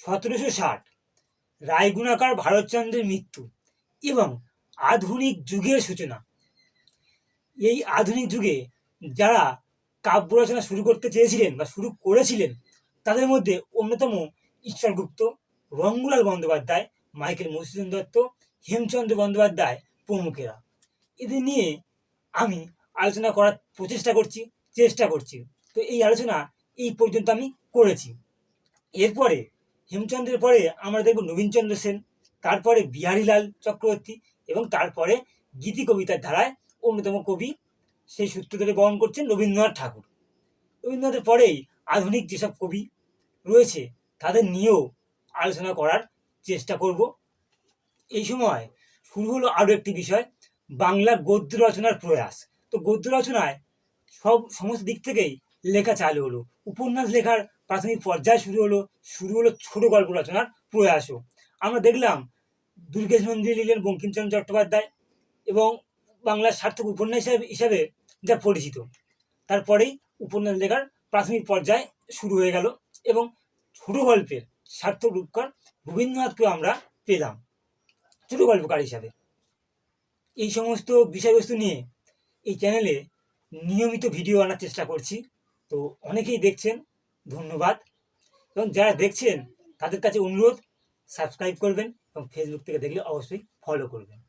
1760 রায়গুণাকার ভারতচন্দ্রের মৃত্যু এবং আধুনিক যুগের সূচনা। এই আধুনিক যুগে যারা কাব্য রচনা শুরু করতে চেয়েছিলেন বা শুরু করেছিলেন তাদের মধ্যে অন্যতম ঈশ্বর গুপ্ত, রঙ্গলাল বন্দ্যোপাধ্যায়, মাইকেল মধুসূদন দত্ত, হেমচন্দ্র বন্দ্যোপাধ্যায় প্রমুখেরা। এদের নিয়ে আমি আলোচনা করার চেষ্টা করছি। তো এই আলোচনা এই পর্যন্ত আমি করেছি। এরপরে হেমচন্দ্রের পরে আমরা দেখব নবীনচন্দ্র সেন, তারপরে বিহারীলাল চক্রবর্তী এবং তারপরে গীতি কবিতার ধারায় অন্যতম কবি সেই সূত্র ধরে বহন করছেন রবীন্দ্রনাথ ঠাকুর। রবীন্দ্রনাথের পরেই আধুনিক যেসব কবি রয়েছে তাদের নিয়েও আলোচনা করার চেষ্টা করব। এই সময় শুরু হলো আরও একটি বিষয়, বাংলা গদ্য রচনার প্রয়াস। তো গদ্য রচনায় সমস্ত দিক থেকেই লেখা চালু হলো। উপন্যাস লেখার প্রাথমিক পর্যায়ে শুরু হলো ছোট গল্প রচনার প্রয়াসও। আমরা দেখলাম দুর্গেশ নন্দিনী লিখলেন বঙ্কিমচন্দ্র চট্টোপাধ্যায় এবং বাংলার সার্থক উপন্যাস হিসাবে যা পরিচিত। তারপরেই উপন্যাস লেখার প্রাথমিক পর্যায় শুরু হয়ে গেল এবং ছোট গল্পের সার্থক রূপকার রবীন্দ্রনাথকেও আমরা পেলাম ছোট গল্পকার হিসাবে। এই সমস্ত বিষয়বস্তু নিয়ে এই চ্যানেলে নিয়মিত ভিডিও আনার চেষ্টা করছি। তো অনেকেই দেখছেন, ধন্যবাদ। এবং যারা দেখছেন তাদের কাছে অনুরোধ সাবস্ক্রাইব করবেন এবং ফেসবুক থেকে দেখলে অবশ্যই ফলো করবেন।